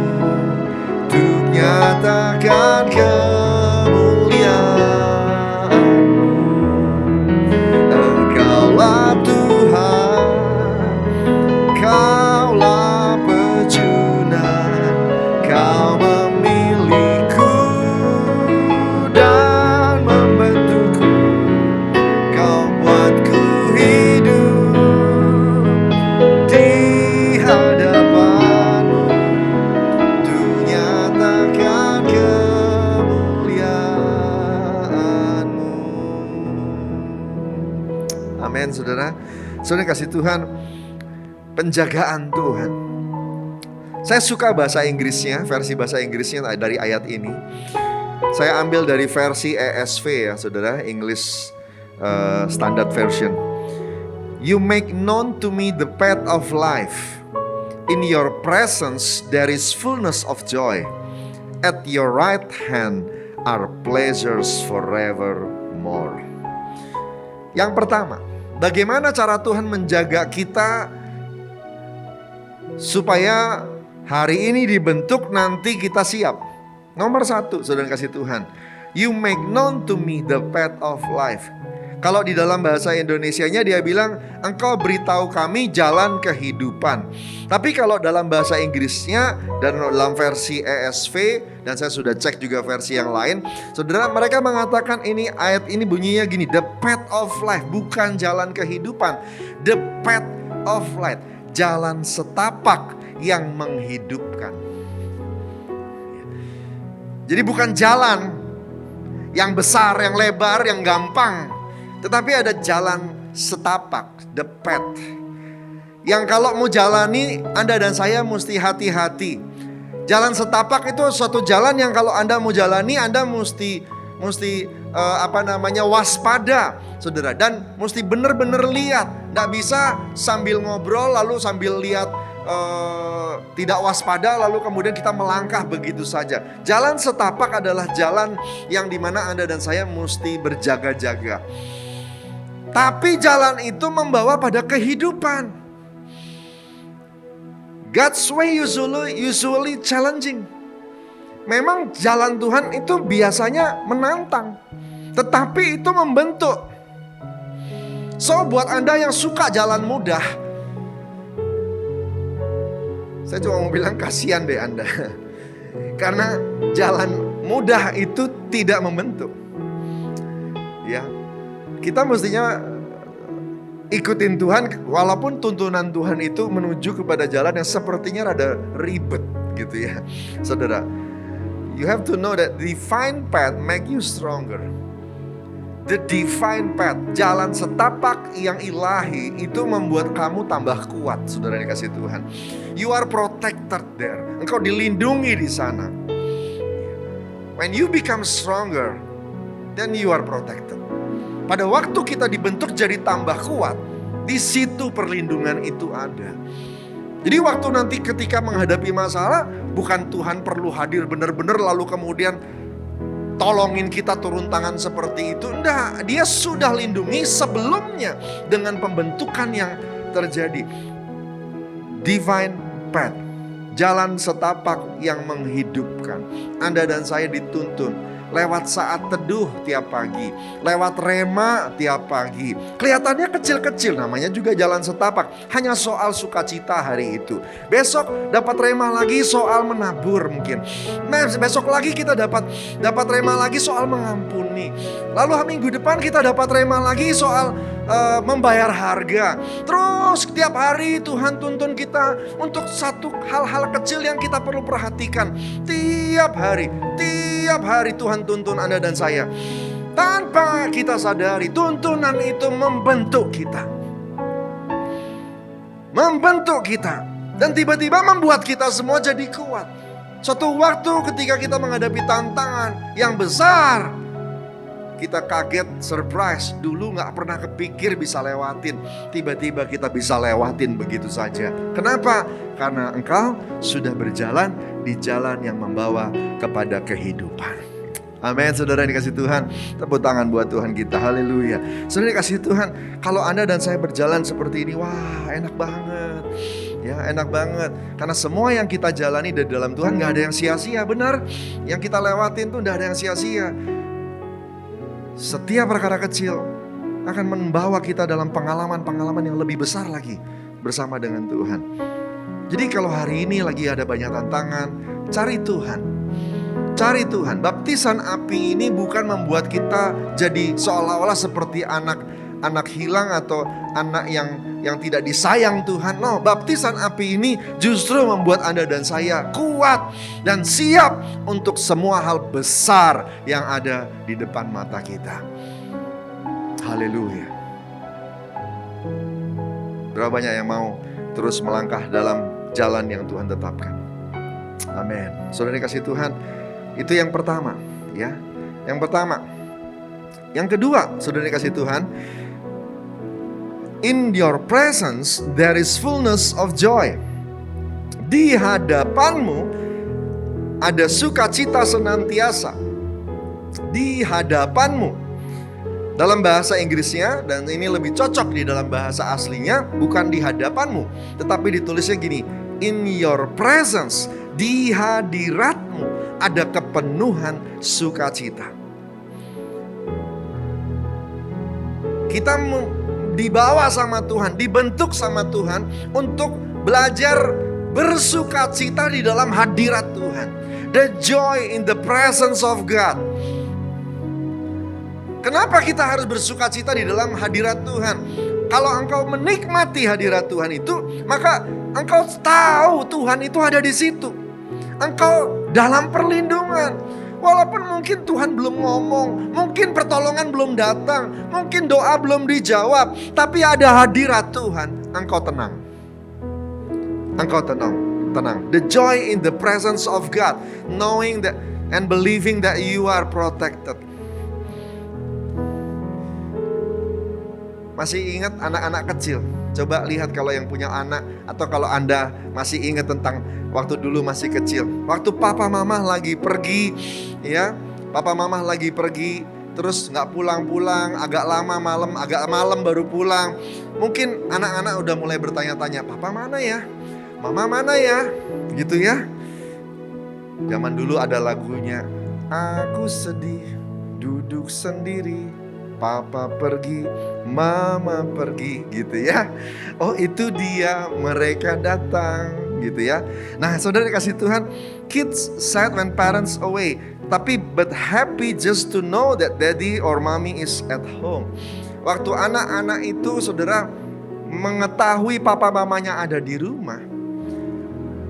Amin, saudara. Saudara kasih Tuhan, penjagaan Tuhan. Saya suka bahasa Inggrisnya, versi bahasa Inggrisnya dari ayat ini. Saya ambil dari versi ESV ya, saudara, English Standard Version. You make known to me the path of life. In your presence there is fullness of joy. At your right hand are pleasures forevermore. Yang pertama, bagaimana cara Tuhan menjaga kita supaya hari ini dibentuk, nanti kita siap. Nomor satu, saudara kasih Tuhan, you make known to me the path of life. Kalau di dalam bahasa Indonesianya dia bilang, engkau beritahu kami jalan kehidupan. Tapi kalau dalam bahasa Inggrisnya dan dalam versi ESV, dan saya sudah cek juga versi yang lain, saudara, mereka mengatakan ini ayat ini bunyinya gini, the path of life, bukan jalan kehidupan. The path of life, jalan setapak yang menghidupkan. Jadi bukan jalan yang besar, yang lebar, yang gampang, tetapi ada jalan setapak, the path, yang kalau mau jalani Anda dan saya mesti hati-hati. Jalan setapak itu suatu jalan yang kalau Anda mau jalani, Anda mesti waspada, saudara, dan mesti benar-benar lihat. Nggak bisa sambil ngobrol lalu sambil lihat tidak waspada lalu kemudian kita melangkah begitu saja. Jalan setapak adalah jalan yang dimana Anda dan saya mesti berjaga-jaga. Tapi jalan itu membawa pada kehidupan. God's way usually challenging. Memang jalan Tuhan itu biasanya menantang, tetapi itu membentuk. So buat Anda yang suka jalan mudah, saya cuma mau bilang kasihan deh Anda. Karena jalan mudah itu tidak membentuk. Ya, kita mestinya ikutin Tuhan, walaupun tuntunan Tuhan itu menuju kepada jalan yang sepertinya rada ribet gitu ya. Saudara, you have to know that divine path make you stronger. The divine path, jalan setapak yang ilahi itu membuat kamu tambah kuat, saudara dikasih Tuhan. You are protected there. Engkau dilindungi di sana. When you become stronger, then you are protected. Pada waktu kita dibentuk jadi tambah kuat, di situ perlindungan itu ada. Jadi waktu nanti ketika menghadapi masalah, bukan Tuhan perlu hadir benar-benar lalu kemudian tolongin kita turun tangan seperti itu. Enggak, dia sudah lindungi sebelumnya dengan pembentukan yang terjadi. Divine path, jalan setapak yang menghidupkan. Anda dan saya dituntun lewat saat teduh tiap pagi, lewat rema tiap pagi. Kelihatannya kecil-kecil, namanya juga jalan setapak. Hanya soal sukacita hari itu. Besok dapat rema lagi soal menabur mungkin. Nah, besok lagi kita dapat rema lagi soal mengampuni. Lalu minggu depan kita dapat rema lagi soal membayar harga. Terus setiap hari Tuhan tuntun kita untuk satu hal-hal kecil yang kita perlu perhatikan. Tiap hari Tuhan tuntun Anda dan saya. Tanpa kita sadari, tuntunan itu membentuk kita. Dan tiba-tiba membuat kita semua jadi kuat. Suatu waktu ketika kita menghadapi tantangan yang besar, kita kaget, surprise. Dulu gak pernah kepikir bisa lewatin. Tiba-tiba kita bisa lewatin begitu saja. Kenapa? Karena engkau sudah berjalan di jalan yang membawa kepada kehidupan. Amin, saudara yang dikasih Tuhan. Tepuk tangan buat Tuhan kita, haleluya. Saudara dikasih Tuhan, kalau Anda dan saya berjalan seperti ini, wah enak banget. Ya, enak banget. Karena semua yang kita jalani dari dalam Tuhan gak ada yang sia-sia, benar. Yang kita lewatin tuh gak ada yang sia-sia. Setiap perkara kecil akan membawa kita dalam pengalaman-pengalaman yang lebih besar lagi bersama dengan Tuhan. Jadi kalau hari ini lagi ada banyak tantangan, cari Tuhan. Cari Tuhan. Baptisan api ini bukan membuat kita jadi seolah-olah seperti anak hilang atau anak yang tidak disayang Tuhan. No, baptisan api ini justru membuat Anda dan saya kuat dan siap untuk semua hal besar yang ada di depan mata kita. Haleluya. Berapa banyak yang mau terus melangkah dalam jalan yang Tuhan tetapkan? Amin. Saudara dikasih Tuhan, itu yang pertama, ya. Yang pertama. Yang kedua, saudara dikasih Tuhan, in your presence there is fullness of joy. Di hadapanmu ada sukacita senantiasa. Di hadapanmu. Dalam bahasa Inggrisnya, dan ini lebih cocok di dalam bahasa aslinya, bukan di hadapanmu, tetapi ditulisnya gini, in your presence, di hadiratmu ada kepenuhan sukacita. Kita dibawa sama Tuhan, dibentuk sama Tuhan untuk belajar bersukacita di dalam hadirat Tuhan. The joy in the presence of God. Kenapa kita harus bersukacita di dalam hadirat Tuhan? Kalau engkau menikmati hadirat Tuhan itu, maka engkau tahu Tuhan itu ada di situ. Engkau dalam perlindungan. Walaupun mungkin Tuhan belum ngomong, mungkin pertolongan belum datang, mungkin doa belum dijawab, tapi ada hadirat Tuhan, engkau tenang. Engkau tenang. The joy in the presence of God, knowing that and believing that you are protected. Masih ingat anak-anak kecil? Coba lihat kalau yang punya anak, atau kalau Anda masih ingat tentang waktu dulu masih kecil. Waktu papa mama lagi pergi, ya, papa mama lagi pergi, terus nggak pulang-pulang, agak malam baru pulang. Mungkin anak-anak udah mulai bertanya-tanya, papa mana ya? Mama mana ya? Gitu ya. Zaman dulu ada lagunya, aku sedih, duduk sendiri. Papa pergi, mama pergi, gitu ya. Oh itu dia, mereka datang, gitu ya. Nah saudara dikasih Tuhan, kids sad when parents away, tapi but happy just to know that daddy or mommy is at home. Waktu anak-anak itu saudara mengetahui papa mamanya ada di rumah,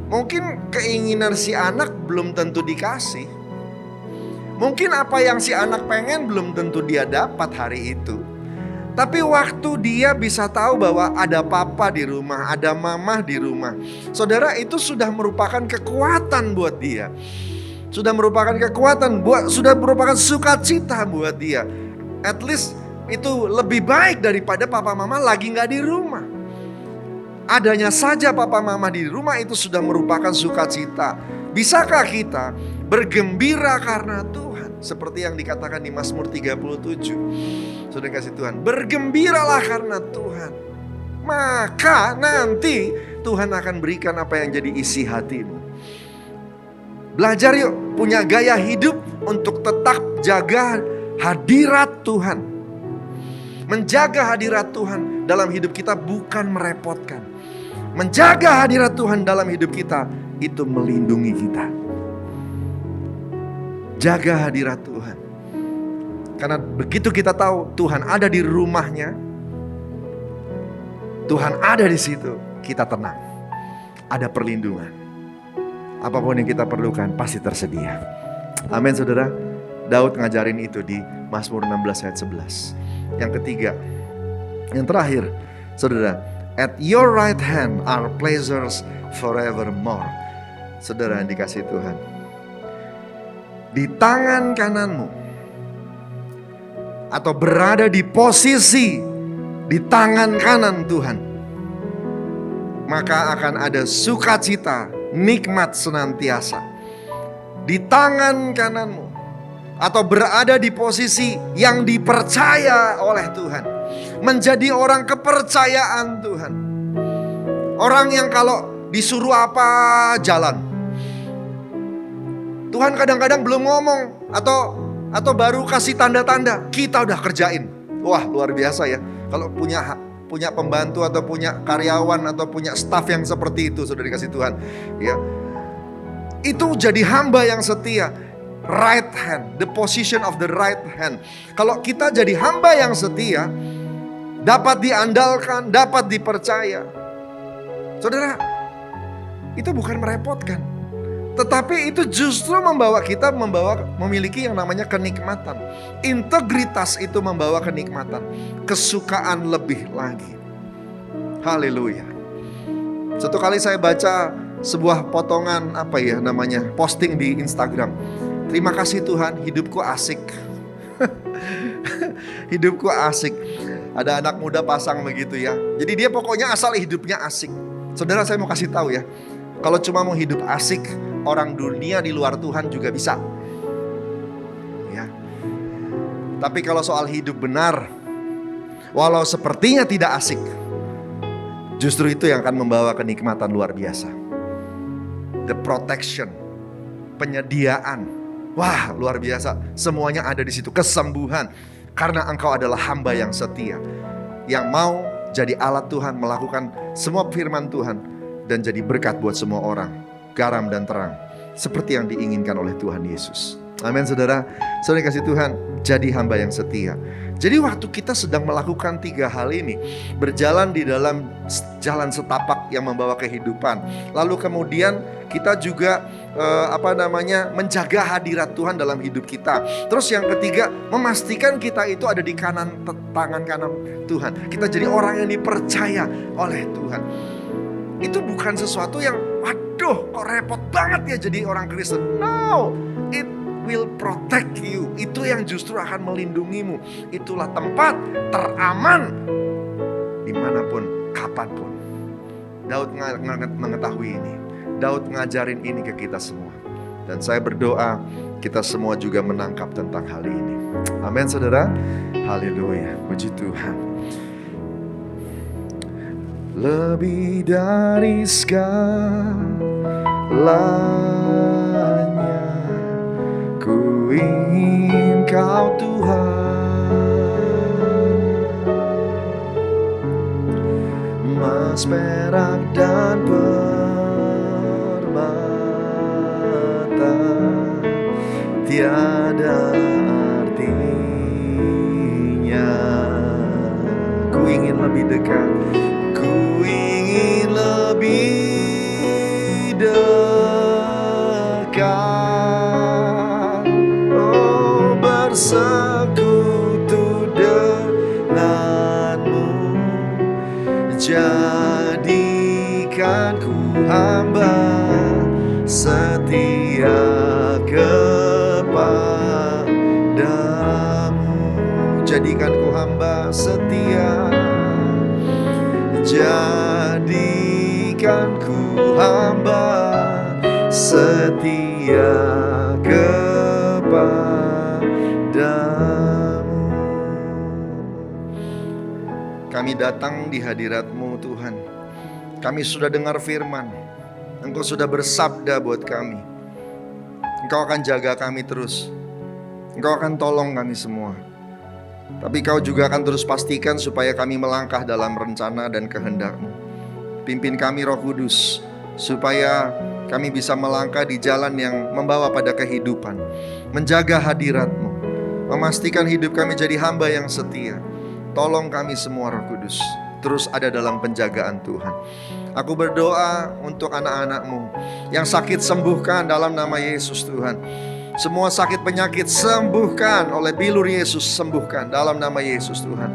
mungkin keinginan si anak belum tentu dikasih. Mungkin apa yang si anak pengen belum tentu dia dapat hari itu. Tapi waktu dia bisa tahu bahwa ada papa di rumah, ada mama di rumah, saudara, itu sudah merupakan kekuatan buat dia. Sudah merupakan kekuatan, sudah merupakan sukacita buat dia. At least itu lebih baik daripada papa mama lagi gak di rumah. Adanya saja papa mama di rumah itu sudah merupakan sukacita. Bisakah kita bergembira karena Tuhan? Seperti yang dikatakan di Mazmur 37. Sudah kasih Tuhan, bergembiralah karena Tuhan. Maka nanti Tuhan akan berikan apa yang jadi isi hatimu. Belajar yuk, punya gaya hidup untuk tetap jaga hadirat Tuhan. Menjaga hadirat Tuhan dalam hidup kita bukan merepotkan. Menjaga hadirat Tuhan dalam hidup kita itu melindungi kita. Jaga hadirat Tuhan. Karena begitu kita tahu Tuhan ada di rumahnya, Tuhan ada di situ, kita tenang. Ada perlindungan. Apapun yang kita perlukan pasti tersedia. Amin saudara. Daud ngajarin itu di Mazmur 16 ayat 11. Yang ketiga, yang terakhir, saudara, at your right hand are pleasures forevermore. Saudara yang dikasih Tuhan, di tangan kananmu, atau berada di posisi di tangan kanan Tuhan, maka akan ada sukacita, nikmat senantiasa. Di tangan kananmu, atau berada di posisi yang dipercaya oleh Tuhan, menjadi orang kepercayaan Tuhan. Orang yang kalau disuruh apa jalan. Tuhan kadang-kadang belum ngomong atau baru kasih tanda-tanda, kita udah kerjain. Wah, luar biasa ya. Kalau punya pembantu atau punya karyawan atau punya staff yang seperti itu, sudah dikasih Tuhan, ya. Itu jadi hamba yang setia. Right hand, the position of the right hand. Kalau kita jadi hamba yang setia, dapat diandalkan, dapat dipercaya. Saudara, itu bukan merepotkan, tetapi itu justru membawa kita memiliki yang namanya kenikmatan. Integritas itu membawa kenikmatan, kesukaan lebih lagi. Haleluya. Satu kali saya baca sebuah potongan posting di Instagram. Terima kasih Tuhan, hidupku asik. Hidupku asik. Ada anak muda pasang begitu ya. Jadi dia pokoknya asal hidupnya asik. Saudara, saya mau kasih tahu ya. Kalau cuma mau hidup asik, orang dunia di luar Tuhan juga bisa. Ya. Tapi kalau soal hidup benar, walau sepertinya tidak asik, justru itu yang akan membawa kenikmatan luar biasa. The protection, penyediaan, wah luar biasa. Semuanya ada di situ, kesembuhan. Karena engkau adalah hamba yang setia, yang mau jadi alat Tuhan, melakukan semua firman Tuhan, dan jadi berkat buat semua orang, garam dan terang, seperti yang diinginkan oleh Tuhan Yesus. Amin saudara. Saudara kasih Tuhan, jadi hamba yang setia. Jadi waktu kita sedang melakukan 3 hal ini, berjalan di dalam jalan setapak yang membawa kehidupan, lalu kemudian kita juga menjaga hadirat Tuhan dalam hidup kita. Terus yang ketiga, memastikan kita itu ada di tangan kanan Tuhan. Kita jadi orang yang dipercaya oleh Tuhan. Itu bukan sesuatu yang waduh kok repot banget ya jadi orang Kristen. No, it will protect you. Itu yang justru akan melindungimu. Itulah tempat teraman dimanapun, kapanpun. Daud mengetahui ini. Daud ngajarin ini ke kita semua. Dan saya berdoa kita semua juga menangkap tentang hal ini. Amin saudara. Haleluya. Puji Tuhan. Lebih dari segalanya, ku ingin Kau Tuhan. Emas, perak dan permata tiada artinya. Ku ingin lebih dekat, ku ingin lebih dekat, oh bersekutu denganmu. Jadikan ku hamba setia kepadamu. Jadikan ku hamba setia. Jadikan ku hamba setia kepadamu. Kami datang di hadirat-Mu Tuhan. Kami sudah dengar firman. Engkau sudah bersabda buat kami. Engkau akan jaga kami terus. Engkau akan tolong kami semua. Tapi Kau juga akan terus pastikan supaya kami melangkah dalam rencana dan kehendak-Mu. Pimpin kami Roh Kudus, supaya kami bisa melangkah di jalan yang membawa pada kehidupan. Menjaga hadirat-Mu, memastikan hidup kami jadi hamba yang setia. Tolong kami semua Roh Kudus, terus ada dalam penjagaan Tuhan. Aku berdoa untuk anak-anak-Mu yang sakit, sembuhkan dalam nama Yesus Tuhan. Semua sakit penyakit sembuhkan oleh bilur Yesus, sembuhkan dalam nama Yesus Tuhan.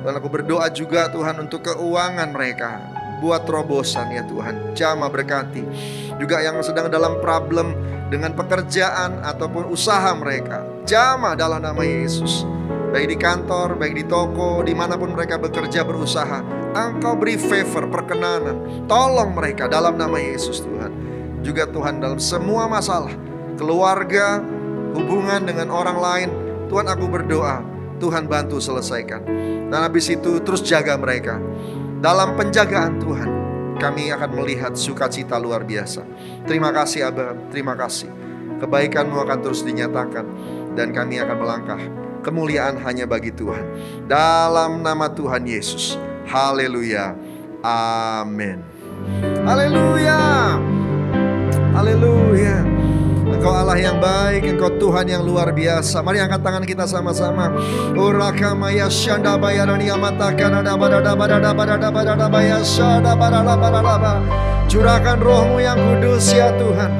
Dan aku berdoa juga Tuhan untuk keuangan mereka. Buat terobosan ya Tuhan, jamah berkati. Juga yang sedang dalam problem dengan pekerjaan ataupun usaha mereka, jamah dalam nama Yesus. Baik di kantor, baik di toko, dimanapun mereka bekerja berusaha, Engkau beri favor, perkenanan. Tolong mereka dalam nama Yesus Tuhan. Juga Tuhan dalam semua masalah keluarga, hubungan dengan orang lain, Tuhan aku berdoa, Tuhan bantu selesaikan. Dan habis itu terus jaga mereka. Dalam penjagaan Tuhan, kami akan melihat sukacita luar biasa. Terima kasih Abah, terima kasih. Kebaikan-Mu akan terus dinyatakan. Dan kami akan melangkah. Kemuliaan hanya bagi Tuhan. Dalam nama Tuhan Yesus. Haleluya. Amin. Haleluya. Haleluya. Engkau Allah yang baik, Engkau Tuhan yang luar biasa. Mari angkat tangan kita sama-sama. Urakamaya syanda bayarani amatakan ada badada badada badada badada baya syanda badada badada. Curahkan Roh-Mu yang kudus ya Tuhan.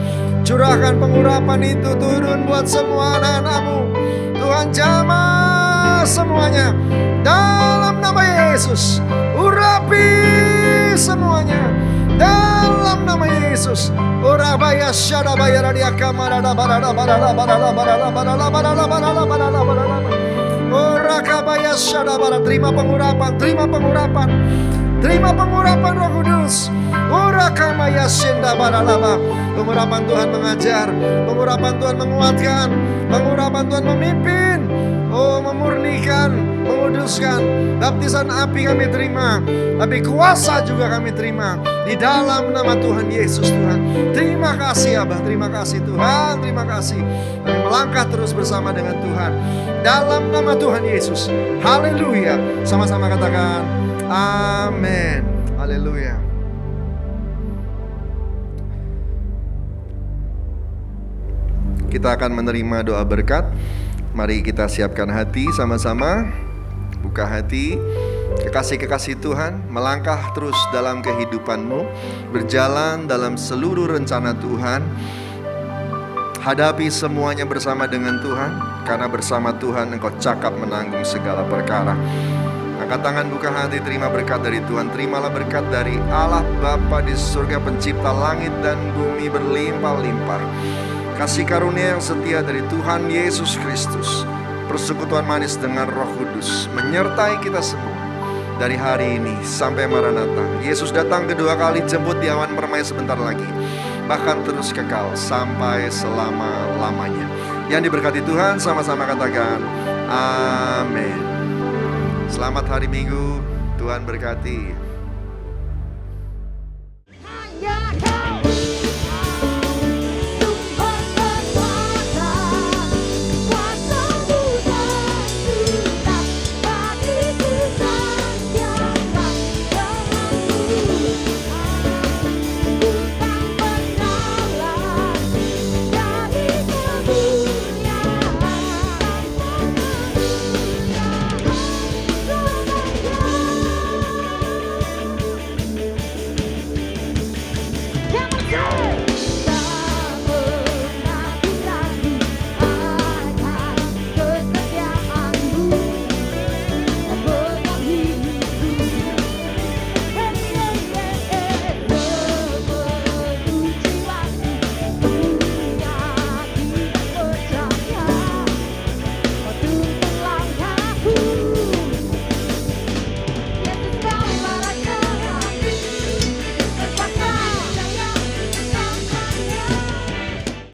Curahkan pengurapan itu turun buat semua anak-anak-Mu. Tuhan jamah semuanya dalam nama Yesus. Urapi semuanya dalam nama Yesus. Orabaya syadabaya radiaka marada barada barada barada barada barada barada barada barada barada. Orakabaya syadabara. Terima pengurapan, terima pengurapan. Terima pengurapan Roh Kudus. Orakamaya syendabaralaba. Pengurapan Tuhan mengajar, pengurapan Tuhan menguatkan, pengurapan Tuhan memimpin. Oh, memurnikan, menguduskan. Baptisan api kami terima, tapi kuasa juga kami terima di dalam nama Tuhan Yesus. Tuhan, terima kasih Abah, terima kasih Tuhan, terima kasih. Kami melangkah terus bersama dengan Tuhan dalam nama Tuhan Yesus. Haleluya. Sama-sama katakan amin. Haleluya. Kita akan menerima doa berkat. Mari kita siapkan hati sama-sama. Buka hati. Kekasih-kekasih Tuhan, melangkah terus dalam kehidupanmu, berjalan dalam seluruh rencana Tuhan. Hadapi semuanya bersama dengan Tuhan, karena bersama Tuhan engkau cakap menanggung segala perkara. Angkat tangan, buka hati, terima berkat dari Tuhan. Terimalah berkat dari Allah Bapa di surga, pencipta langit dan bumi berlimpah-limpah. Kasih karunia yang setia dari Tuhan Yesus Kristus, persekutuan manis dengan Roh Kudus menyertai kita semua dari hari ini sampai Maranatha. Yesus datang kedua kali, jemput di awan permai sebentar lagi, bahkan terus kekal sampai selama-lamanya. Yang diberkati Tuhan, sama-sama katakan amin. Selamat hari Minggu, Tuhan berkati.